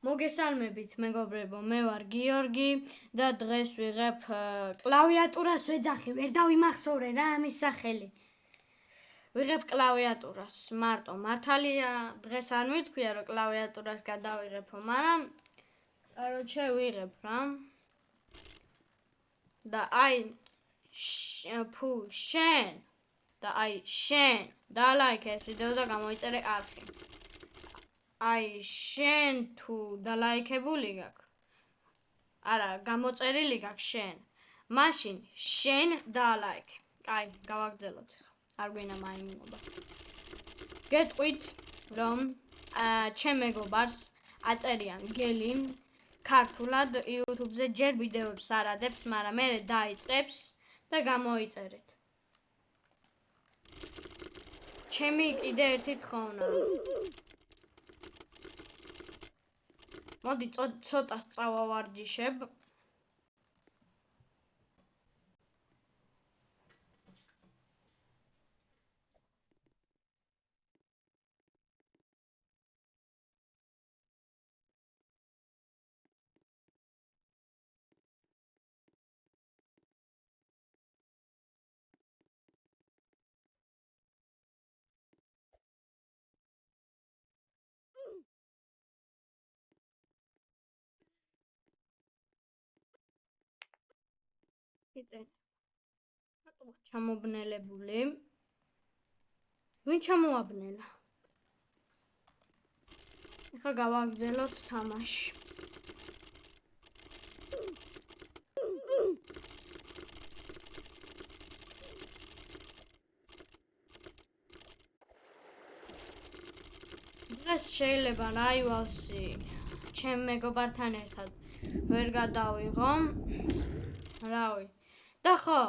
მოგესალმებით მეგობრებო, მე ვარ გიორგი და დღეს ვიღებ კლავიატურას ვეძახი, ვერ დავიმახსოვრე რა ამის სახელი. ვიღებ კლავიატურას, მარტო მართალია დღეს არ მითქვია რომ კლავიატურას გადავიღებო, მაგრამ короче ვიღებ რა. და აი შენ და ლაიქე ეს ვიდეო და გამოიწერე არხი. აი შენ თუ დალაიქებული გაქვს. არა, გამოწერილი გაქვს შენ. მაშინ შენ დალაიქე. აი, გავაგრძელოთ ახლა. არ გვინდა მაიმუნობა. გეტყვით რომ ჩემ მეგობარს აწერიან გელი ქართულად YouTube-ზე ჯერ ვიდეოებს არ ადებს, მაგრამ მე დაიწყებს და გამოიწერეთ. ჩემი კიდე ერთი თხოვნა. მოდი ცოტა წავავარჯიშებ. ჩამობნელებული. ვინ ჩამოაბნელა? ახლა გავაგრძელოთ თამაში. დღეს შეიძლება რაივალსი ჩემ მეგობართან ერთად ვერ გადავიღო. რავი. და ხო,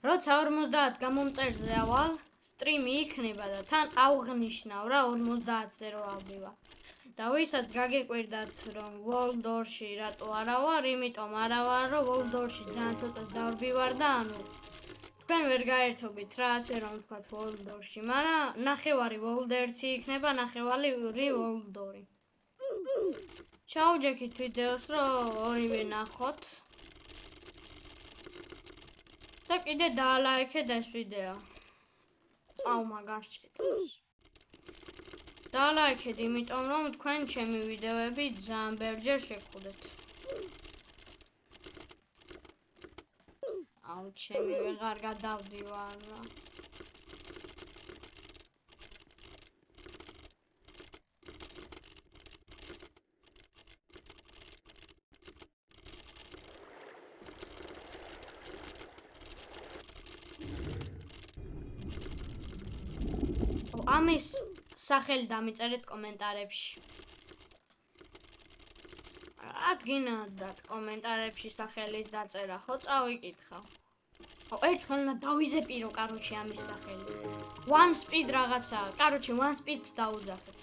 როცა 50 გამომწერზე ავალ, სტრიმი იქნება და თან ავღნიშნავ რა 50-ზე რო ავდივარ. და ვისაც გაგიკვირდათ რომ World War-ში რატო არა ვარ, იმიტომ არა ვარ რომ World War-ში ძალიან ცოტას დავდივარ და ანუ თქვენ ვერ გაერთობით რა ასე რომ ვთქვათ World War-ში, მაგრამ ნახევარი World 1 იქნება, ნახევარი World 2. ჩაუჯექით ვიდეოს რომ ორივე ნახოთ. და კიდე დალაიქეთ ეს ვიდეო. აუ მაგარ შეჭეთავს. დალაიქეთ იმიტომ რომ თქვენ ჩემი ვიდეოები ძალიან ბევრჯერ შეგხვდეთ. აუ ჩემი ვეღარ გადავდივარ რა. ამის სახელი დამიწერეთ კომენტარებში. ადგინათ კომენტარებში სახელის დაწერა, ხო წავიკითხავ. ერთხელ დავიზეპირო, короче, ამის სახელი. One speed რაღაცა, короче, one speed-ს დაუძახეთ.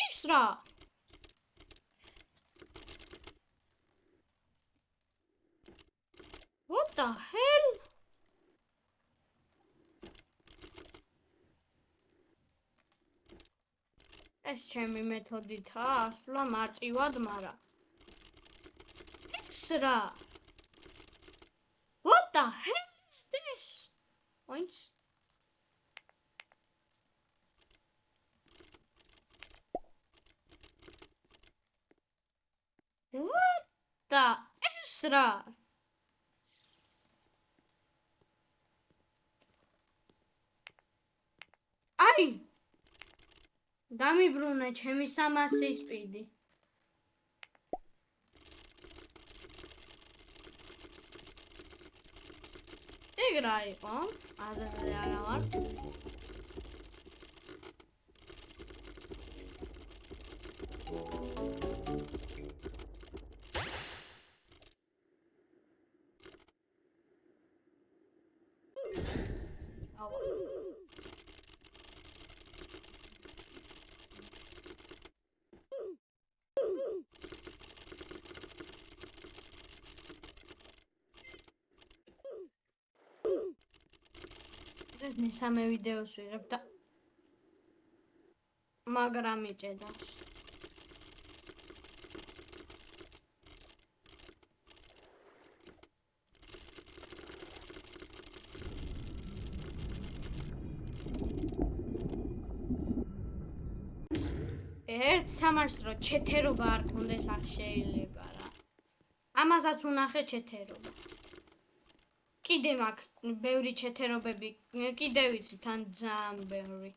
ის რა? What the hell? ეს ჩემი მეთოდითაა ასვლა მარტივად, მაგრამ ეს რა? What the hell is this? Points. What the ეს რა? აი დამიბრუნა ჩემი 300 სპიდი. ეგ რა იყო? აზერზე არა ვარ. დღეს მესამე ვიდეოს ვიღებ და მაგრამ იჭედავს. ერთ სამარს რო ჩეთერობა არ ქონდეს არ შეიძლება რა. ამასაც უნახე ჩეთერობა. კიდე მაქვს ბევრი ჩეთერობები, კიდე ვიცი თან ძალიან ბევრი.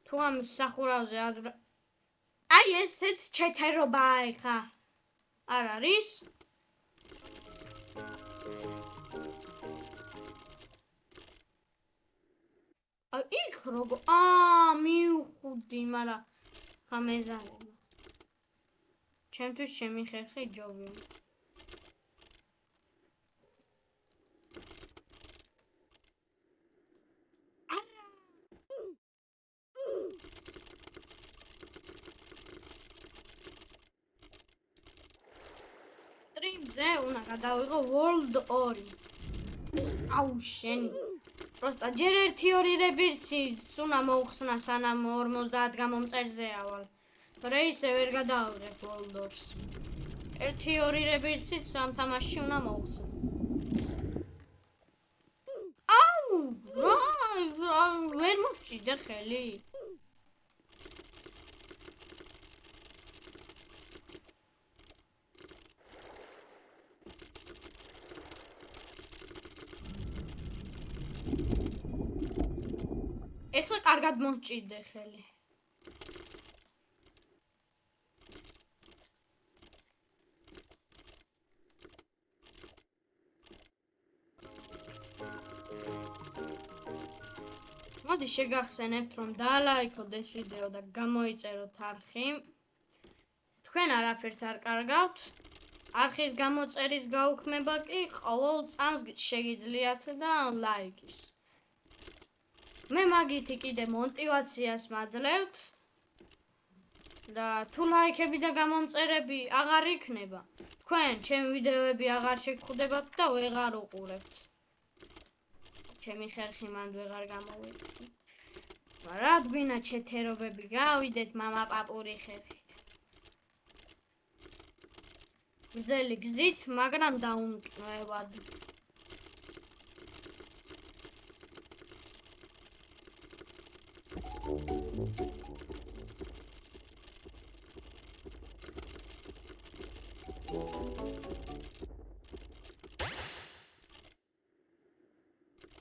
თუ ამ სახურავზე აი ესეც ჩეთერობაა ეხა. არ არის? იქ როგორ მივხვდი, მაგრამ ხა მეზარება. ჩემთვის ჩემი ხერხი ჯობია. სტრიმზე უნდა გადავიღო World 2. აუ შენი просто ჯერ 1-2 რებირციც უნდა მოუხსნა სანამ 50 გამომწერზე ავალ. თორე ისე ვერ გადავიღებ World 2-ს. 1-2 რებირციც ამ თამაშში უნდა მოუხსნა. აუ რა ვერ მოვჭიდე ხელი. ეხლა კარგად მომჭიდე ხელი. მოდი შეგახსენებთ რომ დაალაიქოთ ეს ვიდეო და გამოიწეროთ არხი. თქვენ არაფერს არ კარგავთ. არხის გამოწერის გაუქმება კი ყოველ წამს შეგიძლიათ და ლაიკის. მე მაგითი კიდე мотивაციას მაძლევთ და თუ ლაიქები და გამომწერები აღარ იქნება, თქვენ ჩემი ვიდეოები აღარ შეგხვდებათ და ვეღარ უყურებთ. ჩემი ხერხი მანდ ვეღარ გამოვიწყდი. რა გვინა ჩეთერობები გავიდეთ მამა პაპური ხერხით. გრძელი გზით, მაგრამ დაუმტვევად.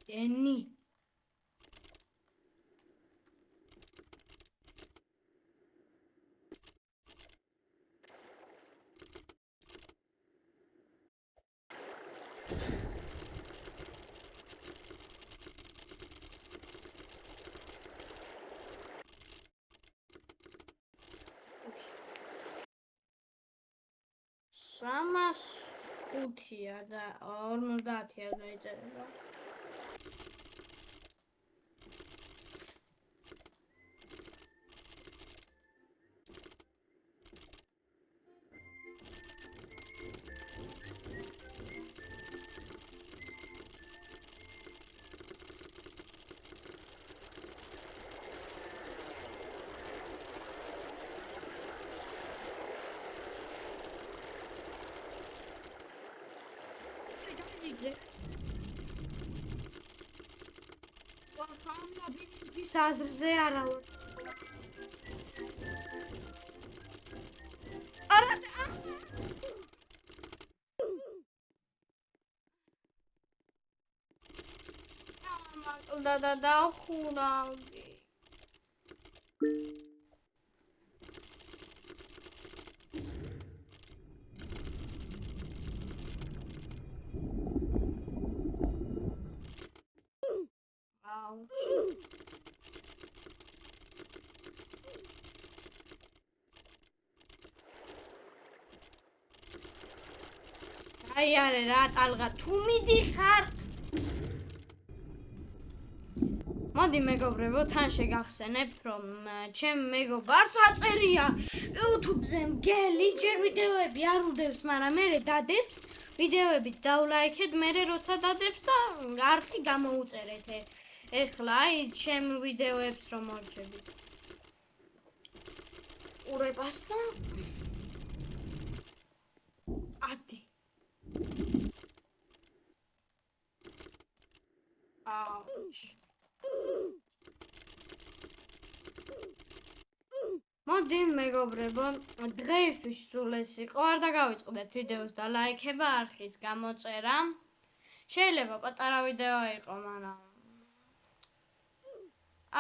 Jenny. Samas 5-ია და 50-ია დაიწერება. Აზრზე არა ვარ. არა და დახურავდი. აი არა რა ტალღა თუ მიდიხარ მოდი მეგობრებო, თან შეგახსენებთ, რომ ჩემ მეგობარს აწერია YouTube-ზე მგელი, ჯერ ვიდეოები არ უდევს, მაგრამ მერე დადებს, ვიდეოებიც დავლაიქეთ, მერე როცა დადებს და არხი გამოუწერეთ. ეხლა აი ჩემ ვიდეოებს რომ მორჩებით. ყურებას და ადი. მოდი მეგობრებო, დღეისთვის სულ ეს იყო, არ დაგავიწყდეთ ვიდეოს და ლაიქება, არხის გამოწერა. შეიძლება პატარა ვიდეო იყო, მაგრამ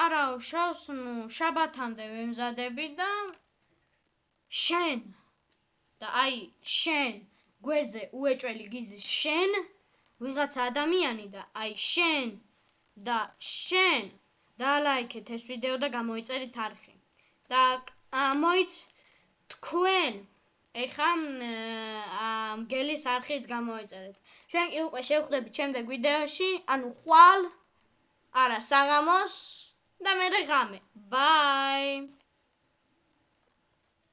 არა უშავს, შაბათამდე ვიმზადები და შენ და აი შენ გვერდზე უეჭველი გიზის შენ ვიღაცა ადამიანი და აი შენ და შენ დალაიქეთ ეს ვიდეო და გამოიწერით არხი და მოიც თქვენ ეხა მგელის არხიც გამოიწერეთ. ჩვენ კი უკვე შევხვდებით შემდეგ ვიდეოში, ანუ ხვალ არა საღამოს და მერე ღამე. Bye.